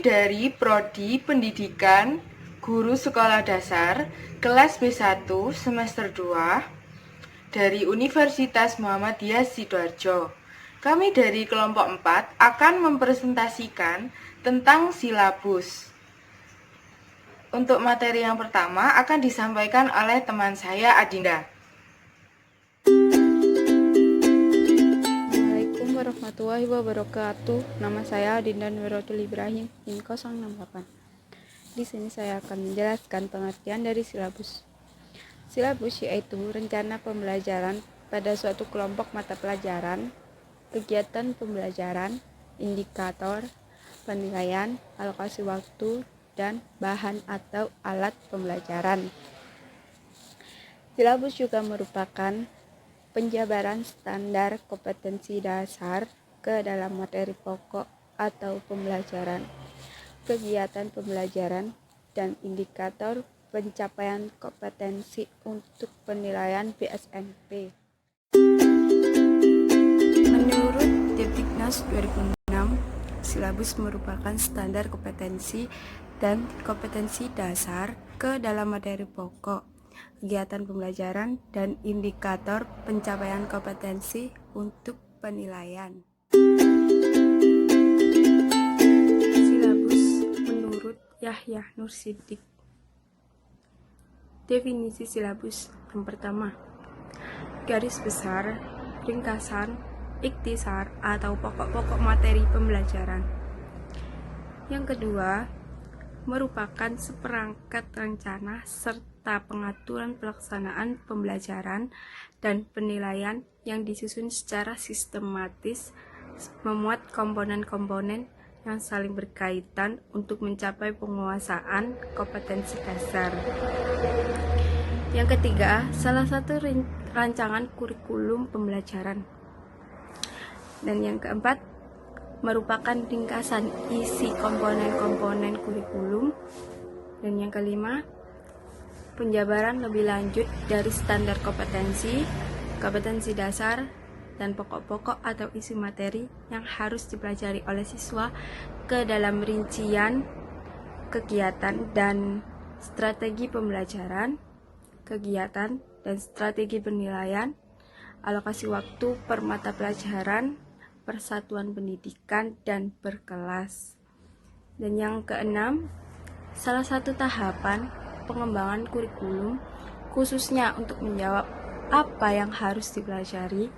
dari Prodi Pendidikan Guru Sekolah Dasar kelas B1 semester 2 dari Universitas Muhammadiyah Sidoarjo. Kami dari kelompok 4 akan mempresentasikan tentang silabus. Untuk materi yang pertama akan disampaikan oleh teman saya Adinda. Assalamualaikum warahmatullahi wabarakatuh. Nama saya Adinda Nurul Ibrahim, NIM 068. Di sini saya akan menjelaskan pengertian dari silabus. Silabus yaitu rencana pembelajaran pada suatu kelompok mata pelajaran, kegiatan pembelajaran, indikator, penilaian, alokasi waktu, dan bahan atau alat pembelajaran. Silabus juga merupakan penjabaran standar kompetensi dasar ke dalam materi pokok atau pembelajaran, kegiatan pembelajaran, dan indikator pencapaian kompetensi untuk penilaian BSMP. Menurut Dirtiknas 2006, silabus merupakan standar kompetensi dan kompetensi dasar ke dalam materi pokok, kegiatan pembelajaran, dan indikator pencapaian kompetensi untuk penilaian. Silabus menurut Yahya Nur Siddiq. Definisi silabus yang pertama, garis besar, ringkasan, ikhtisar atau pokok-pokok materi pembelajaran. Yang kedua, merupakan seperangkat rencana serta pengaturan pelaksanaan pembelajaran dan penilaian yang disusun secara sistematis, memuat komponen-komponen yang saling berkaitan untuk mencapai penguasaan kompetensi dasar. Yang ketiga, salah satu rancangan kurikulum pembelajaran. Dan yang keempat, merupakan ringkasan isi komponen-komponen kurikulum. Dan yang kelima, penjabaran lebih lanjut dari standar kompetensi, kompetensi dasar, dan pokok-pokok atau isi materi yang harus dipelajari oleh siswa ke dalam rincian kegiatan dan strategi pembelajaran, kegiatan dan strategi penilaian, alokasi waktu per mata pelajaran, persatuan pendidikan, dan berkelas. Dan yang keenam, salah satu tahapan pengembangan kurikulum khususnya untuk menjawab apa yang harus dipelajari.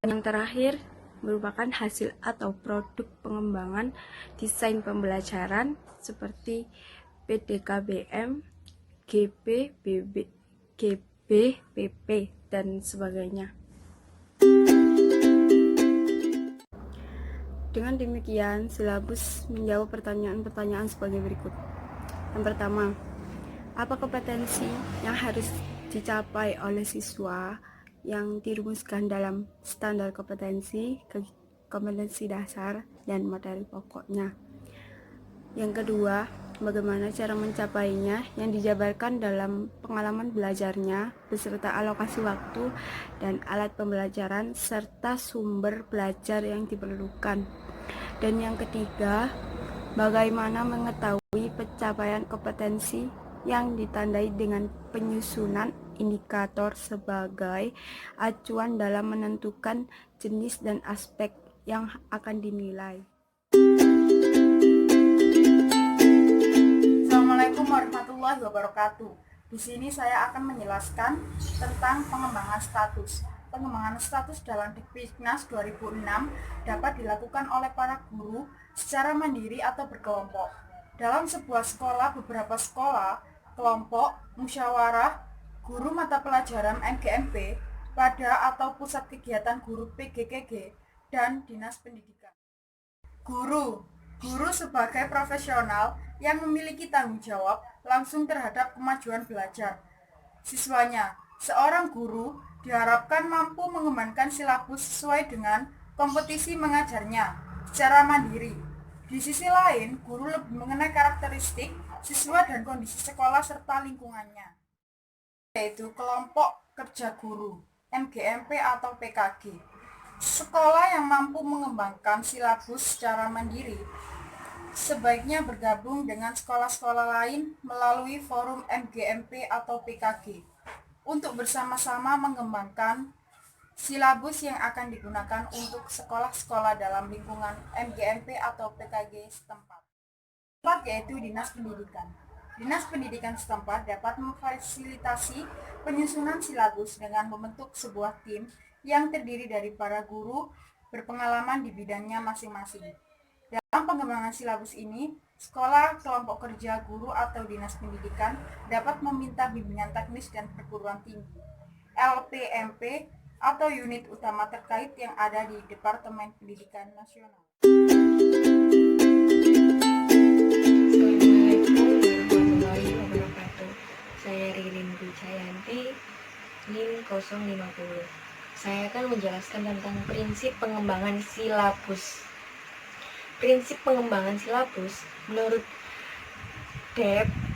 Dan yang terakhir, merupakan hasil atau produk pengembangan desain pembelajaran seperti PDKBM, GB, GB, PP, dan sebagainya. Dengan demikian, silabus menjawab pertanyaan-pertanyaan sebagai berikut. Yang pertama, apa kompetensi yang harus dicapai oleh siswa yang dirumuskan dalam standar kompetensi, kompetensi dasar, dan materi pokoknya? Yang kedua, bagaimana cara mencapainya yang dijabarkan dalam pengalaman belajarnya beserta alokasi waktu dan alat pembelajaran serta sumber belajar yang diperlukan. Dan yang ketiga, bagaimana mengetahui pencapaian kompetensi yang ditandai dengan penyusunan indikator sebagai acuan dalam menentukan jenis dan aspek yang akan dinilai. Assalamualaikum warahmatullahi wabarakatuh. Di sini saya akan menjelaskan tentang pengembangan status. Pengembangan status dalam Diktiknas 2006 dapat dilakukan oleh para guru secara mandiri atau berkelompok. Dalam sebuah sekolah, beberapa sekolah, kelompok, musyawarah, guru mata pelajaran MGMP, pada atau pusat kegiatan guru PGKG, dan dinas pendidikan. Guru sebagai profesional yang memiliki tanggung jawab langsung terhadap kemajuan belajar siswanya. Seorang guru diharapkan mampu mengembangkan silabus sesuai dengan kompetisi mengajarnya secara mandiri. Di sisi lain, guru lebih mengenai karakteristik siswa dan kondisi sekolah serta lingkungannya, yaitu kelompok kerja guru, MGMP atau PKG. Sekolah yang mampu mengembangkan silabus secara mandiri sebaiknya bergabung dengan sekolah-sekolah lain melalui forum MGMP atau PKG untuk bersama-sama mengembangkan silabus yang akan digunakan untuk sekolah-sekolah dalam lingkungan MGMP atau PKG setempat. Yaitu Dinas Pendidikan. Dinas Pendidikan setempat dapat memfasilitasi penyusunan silabus dengan membentuk sebuah tim yang terdiri dari para guru berpengalaman di bidangnya masing-masing. Dalam pengembangan silabus ini, sekolah, kelompok kerja, guru, atau dinas pendidikan dapat meminta bimbingan teknis dan perguruan tinggi, LPMP, atau unit utama terkait yang ada di Departemen Pendidikan Nasional. Saya Ririn Bucayanti, NIM 050. Saya akan menjelaskan tentang prinsip pengembangan silabus. Prinsip pengembangan silabus menurut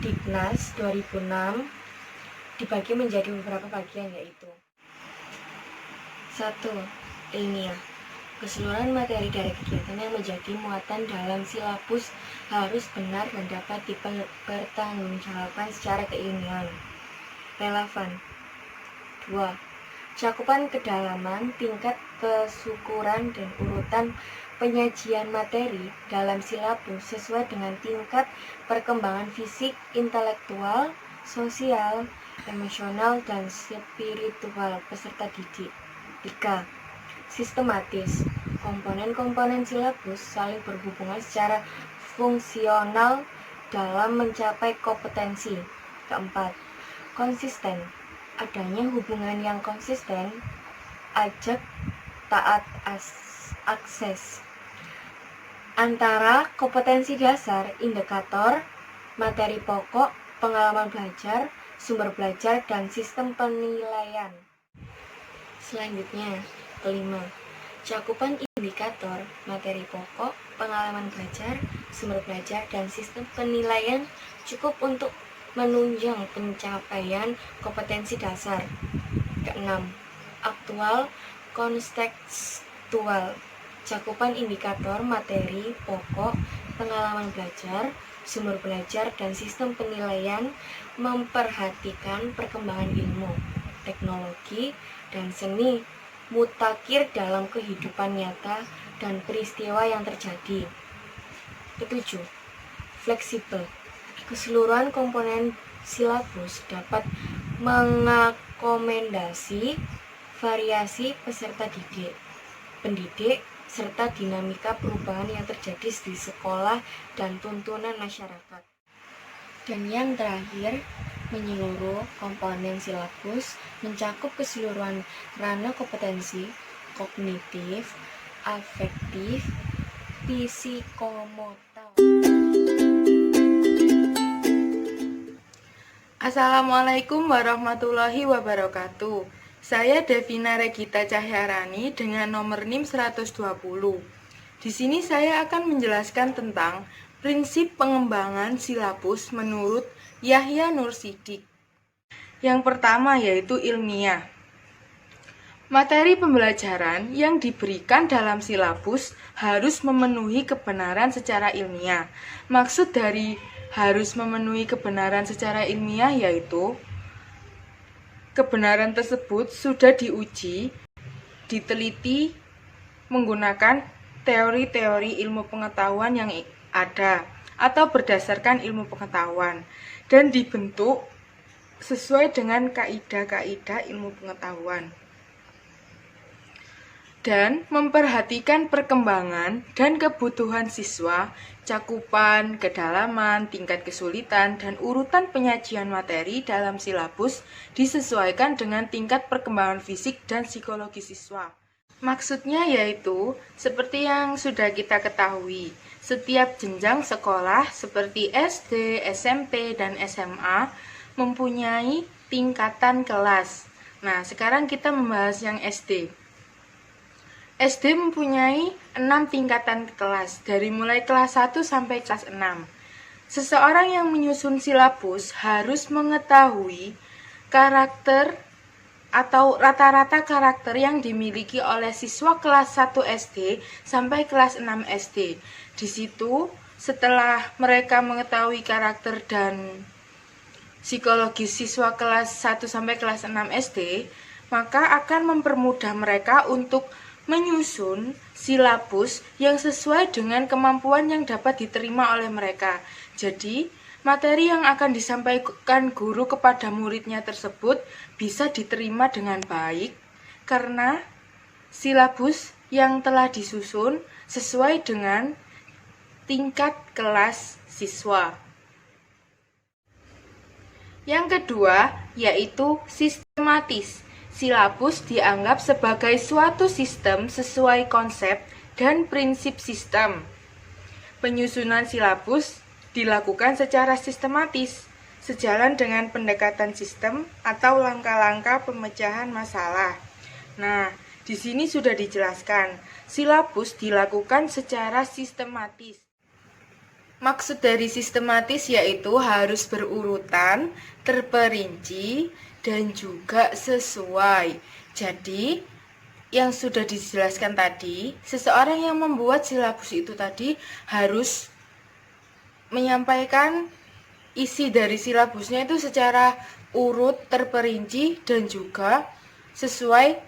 Diknas 2006 dibagi menjadi beberapa bagian, yaitu 1. Ilmiah. Keseluruhan materi dari kegiatan yang menjadi muatan dalam silabus harus benar dan dapat dipertanggungjawabkan secara keilmiahan. Relevan. 2. Cakupan kedalaman, tingkat kesyukuran, dan urutan penyajian materi dalam silabus sesuai dengan tingkat perkembangan fisik, intelektual, sosial, emosional, dan spiritual peserta didik. 3. Sistematis. Komponen-komponen silabus saling berhubungan secara fungsional dalam mencapai kompetensi. 4. Konsisten. Adanya hubungan yang konsisten, ajak, taat, akses antara kompetensi dasar, indikator, materi pokok, pengalaman belajar, sumber belajar, dan sistem penilaian. Selanjutnya, 5. Cakupan indikator, materi pokok, pengalaman belajar, sumber belajar, dan sistem penilaian cukup untuk menunjang pencapaian kompetensi dasar. 6. Aktual, kontekstual. Cakupan indikator, materi pokok, pengalaman belajar, sumber belajar, dan sistem penilaian memperhatikan perkembangan ilmu, teknologi, dan seni mutakhir dalam kehidupan nyata dan peristiwa yang terjadi. 7. Fleksibel. Keseluruhan komponen silabus dapat mengakomodasi variasi peserta didik, pendidik, serta dinamika perubahan yang terjadi di sekolah dan tuntunan masyarakat. Dan yang terakhir, menyeluruh komponen silabus mencakup keseluruhan ranah kompetensi kognitif, afektif, psikomotor. Assalamualaikum warahmatullahi wabarakatuh. Saya Devina Regita Cahyarani dengan nomor NIM 120. Di sini saya akan menjelaskan tentang prinsip pengembangan silabus menurut Yahya Nur Siddiq. Yang pertama yaitu ilmiah. Materi pembelajaran yang diberikan dalam silabus harus memenuhi kebenaran secara ilmiah. Maksud dari harus memenuhi kebenaran secara ilmiah yaitu kebenaran tersebut sudah diuji, diteliti menggunakan teori-teori ilmu pengetahuan yang ada atau berdasarkan ilmu pengetahuan dan dibentuk sesuai dengan kaidah-kaidah ilmu pengetahuan dan memperhatikan perkembangan dan kebutuhan siswa, cakupan, kedalaman, tingkat kesulitan, dan urutan penyajian materi dalam silabus disesuaikan dengan tingkat perkembangan fisik dan psikologi siswa. Maksudnya yaitu, seperti yang sudah kita ketahui, setiap jenjang sekolah seperti SD, SMP, dan SMA mempunyai tingkatan kelas. Nah, sekarang kita membahas yang SD. SD mempunyai 6 tingkatan kelas, dari mulai kelas 1 sampai kelas 6. Seseorang yang menyusun silabus harus mengetahui karakter atau rata-rata karakter yang dimiliki oleh siswa kelas 1 SD sampai kelas 6 SD. Di situ setelah mereka mengetahui karakter dan psikologis siswa kelas 1 sampai kelas 6 SD, maka akan mempermudah mereka untuk menyusun silabus yang sesuai dengan kemampuan yang dapat diterima oleh mereka. Jadi, materi yang akan disampaikan guru kepada muridnya tersebut bisa diterima dengan baik karena silabus yang telah disusun sesuai dengan tingkat kelas siswa. Yang kedua, yaitu sistematis. Silabus dianggap sebagai suatu sistem sesuai konsep dan prinsip sistem. Penyusunan silabus dilakukan secara sistematis, sejalan dengan pendekatan sistem atau langkah-langkah pemecahan masalah. Nah, di sini sudah dijelaskan, silabus dilakukan secara sistematis. Maksud dari sistematis yaitu harus berurutan, terperinci, dan juga sesuai. Jadi, yang sudah dijelaskan tadi, seseorang yang membuat silabus itu tadi harus menyampaikan isi dari silabusnya itu secara urut, terperinci, dan juga sesuai.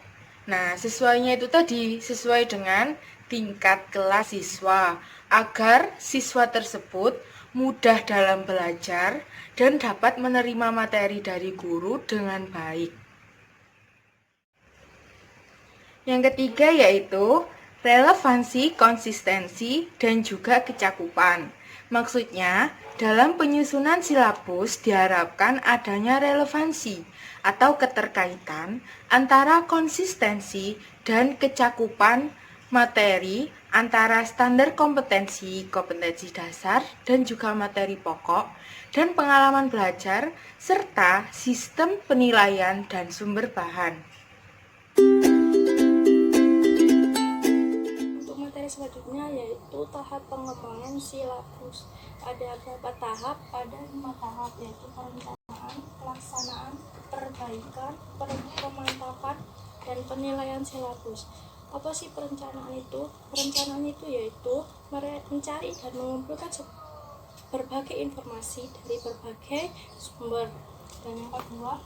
Nah, sesuainya itu tadi sesuai dengan tingkat kelas siswa, agar siswa tersebut mudah dalam belajar dan dapat menerima materi dari guru dengan baik. Yang ketiga yaitu relevansi, konsistensi, dan juga kecakupan. Maksudnya, dalam penyusunan silabus diharapkan adanya relevansi atau keterkaitan antara konsistensi dan kecakupan materi antara standar kompetensi dasar dan juga materi pokok dan pengalaman belajar serta sistem penilaian dan sumber bahan. Untuk materi selanjutnya yaitu tahap pengembangan silabus. Ada beberapa tahap, ada 5 tahap yaitu perencanaan, pelaksanaan, perbaikan, pemantapan, dan penilaian silabus. Apa sih perencanaan itu? Perencanaan itu yaitu mencari dan mengumpulkan berbagai informasi dari berbagai sumber. Dan yang kedua,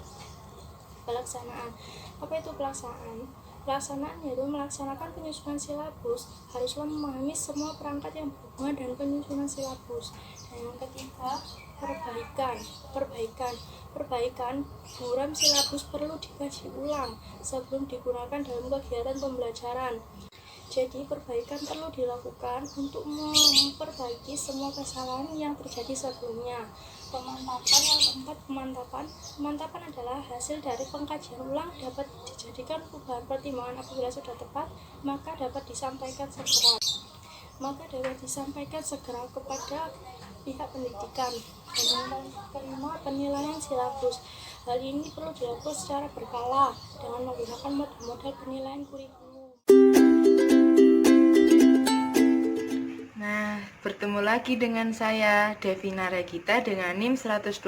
pelaksanaan. Apa itu pelaksanaan? Pelaksanaan yaitu melaksanakan penyusunan silabus, haruslah memahami semua perangkat yang berhubungan dengan penyusunan silabus. Dan yang ketiga, perbaikan buram silabus perlu dikaji ulang sebelum digunakan dalam kegiatan pembelajaran. Jadi perbaikan perlu dilakukan untuk memperbaiki semua kesalahan yang terjadi sebelumnya. Pemantapan, yang keempat, pemantapan adalah hasil dari pengkajian ulang, dapat dijadikan bahan pertimbangan apabila sudah tepat, maka dapat disampaikan segera kepada pihak pendidikan. Dan yang kelima, penilaian silabus. Hal ini perlu dilakukan secara berkala dengan menggunakan model-model penilaian kurikulum. Nah, bertemu lagi dengan saya, Devina Regita dengan NIM 120.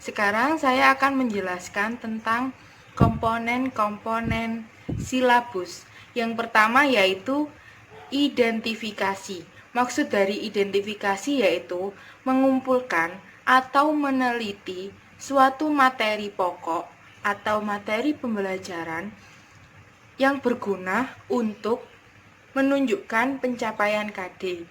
Sekarang saya akan menjelaskan tentang komponen-komponen silabus. Yang pertama yaitu identifikasi. Maksud dari identifikasi yaitu mengumpulkan atau meneliti suatu materi pokok atau materi pembelajaran yang berguna untuk menunjukkan pencapaian KD.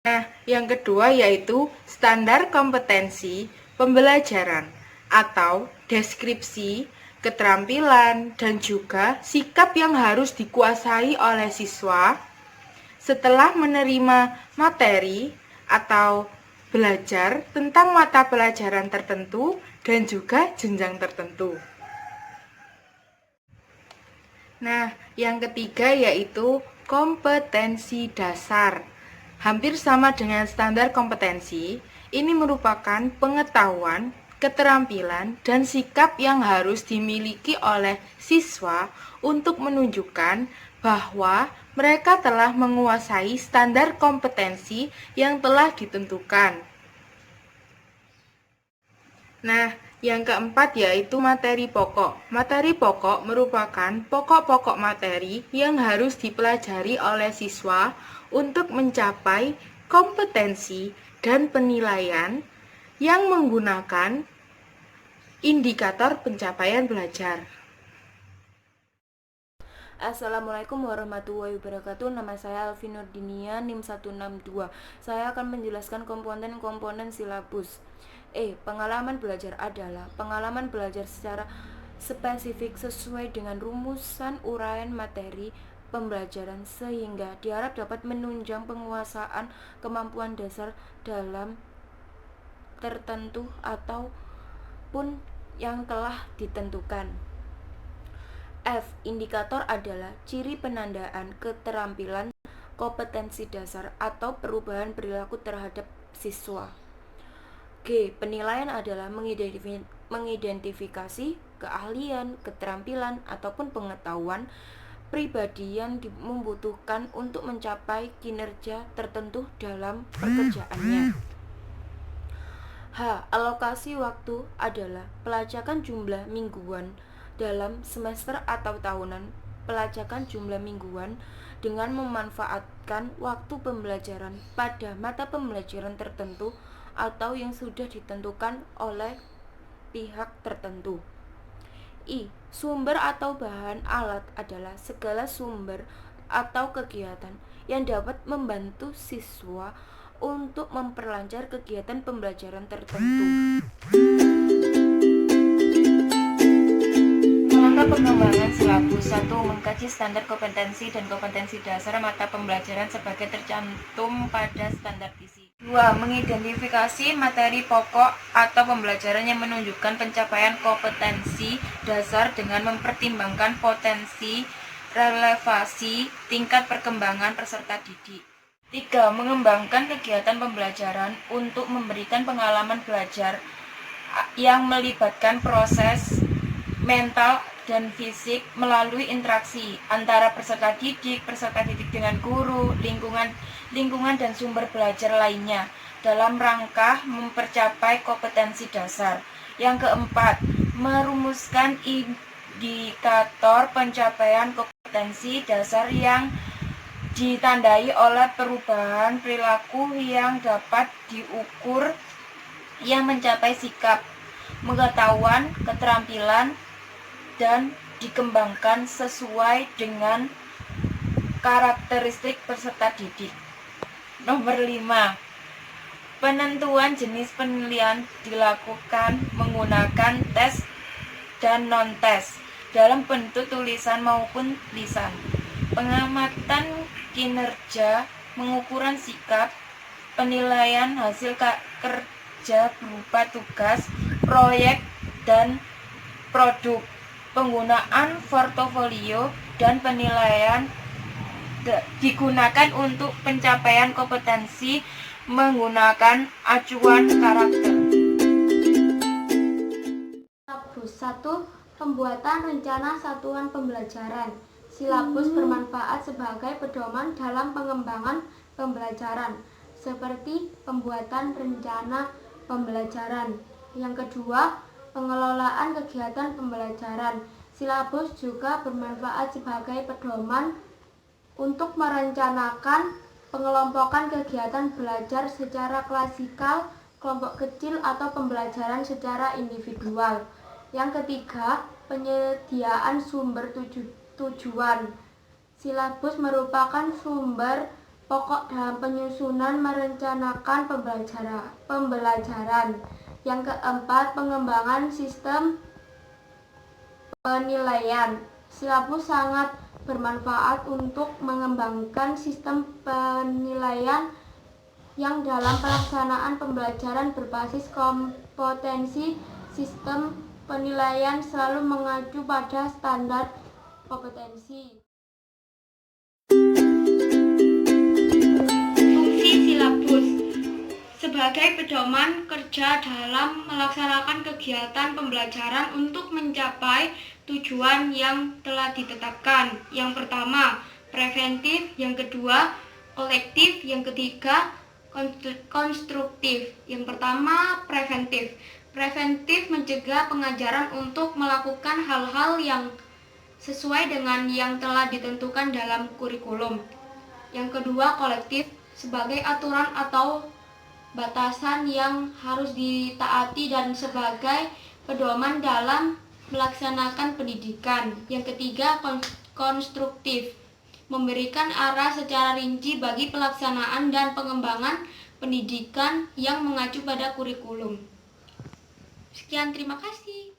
Nah, yang kedua yaitu standar kompetensi pembelajaran atau deskripsi, keterampilan, dan juga sikap yang harus dikuasai oleh siswa setelah menerima materi atau belajar tentang mata pelajaran tertentu dan juga jenjang tertentu. Nah, yang ketiga yaitu kompetensi dasar. Hampir sama dengan standar kompetensi, ini merupakan pengetahuan, keterampilan, dan sikap yang harus dimiliki oleh siswa untuk menunjukkan bahwa mereka telah menguasai standar kompetensi yang telah ditentukan. Nah, yang keempat yaitu materi pokok. Materi pokok merupakan pokok-pokok materi yang harus dipelajari oleh siswa untuk mencapai kompetensi dan penilaian yang menggunakan indikator pencapaian belajar. Assalamualaikum warahmatullahi wabarakatuh. Nama saya Alfi Nurdinia, NIM 162. Saya akan menjelaskan komponen-komponen silabus. Pengalaman belajar adalah pengalaman belajar secara spesifik sesuai dengan rumusan uraian materi pembelajaran sehingga diharap dapat menunjang penguasaan kemampuan dasar dalam tertentu ataupun yang telah ditentukan. Indikator adalah ciri penandaan keterampilan kompetensi dasar atau perubahan perilaku terhadap siswa. Penilaian adalah mengidentifikasi keahlian, keterampilan, ataupun pengetahuan pribadi yang membutuhkan untuk mencapai kinerja tertentu dalam pekerjaannya. Alokasi waktu adalah pelacakan jumlah mingguan dalam semester atau tahunan. Pelacakan jumlah mingguan dengan memanfaatkan waktu pembelajaran pada mata pembelajaran tertentu atau yang sudah ditentukan oleh pihak tertentu. Sumber atau bahan alat adalah segala sumber atau kegiatan yang dapat membantu siswa untuk memperlancar kegiatan pembelajaran tertentu. Langkah pengembangan silabus. 1. Mengkaji standar kompetensi dan kompetensi dasar mata pembelajaran sebagai tercantum pada standar isi. 2. Mengidentifikasi materi pokok atau pembelajaran yang menunjukkan pencapaian kompetensi dasar dengan mempertimbangkan potensi, relevasi, tingkat perkembangan peserta didik. 3. Mengembangkan kegiatan pembelajaran untuk memberikan pengalaman belajar yang melibatkan proses mental dan fisik melalui interaksi antara peserta didik dengan guru, lingkungan dan sumber belajar lainnya dalam rangka mempercapai kompetensi dasar. Yang keempat, merumuskan indikator pencapaian kompetensi dasar yang ditandai oleh perubahan perilaku yang dapat diukur yang mencapai sikap, pengetahuan, keterampilan, dan dikembangkan sesuai dengan karakteristik peserta didik. Nomor 5. Penentuan jenis penilaian dilakukan menggunakan tes dan non-tes dalam bentuk tulisan maupun lisan. Pengamatan kinerja, pengukuran sikap, penilaian hasil kerja berupa tugas, proyek, dan produk. Penggunaan portofolio dan penilaian digunakan untuk pencapaian kompetensi menggunakan acuan karakter. Silabus 1. Pembuatan rencana satuan pembelajaran. Silabus bermanfaat sebagai pedoman dalam pengembangan pembelajaran, seperti pembuatan rencana pembelajaran. Yang kedua, pengelolaan kegiatan pembelajaran. Silabus juga bermanfaat sebagai pedoman untuk merencanakan pengelompokan kegiatan belajar secara klasikal, kelompok kecil atau pembelajaran secara individual. Yang ketiga, penyediaan sumber tujuan. Silabus merupakan sumber pokok dalam penyusunan merencanakan pembelajaran. Yang keempat, pengembangan sistem penilaian. Silabus sangat bermanfaat untuk mengembangkan sistem penilaian yang dalam pelaksanaan pembelajaran berbasis kompetensi. Sistem penilaian selalu mengacu pada standar kompetensi. Fungsi silabus sebagai pedoman kerja dalam melaksanakan kegiatan pembelajaran untuk mencapai tujuan yang telah ditetapkan. Yang pertama, preventif. Yang kedua, kolektif. Yang ketiga, konstruktif. Yang pertama, preventif. Preventif mencegah pengajaran untuk melakukan hal-hal yang sesuai dengan yang telah ditentukan dalam kurikulum. Yang kedua, kolektif sebagai aturan atau batasan yang harus ditaati dan sebagai pedoman dalam melaksanakan pendidikan. Yang ketiga, konstruktif memberikan arah secara rinci bagi pelaksanaan dan pengembangan pendidikan yang mengacu pada kurikulum. Sekian, terima kasih.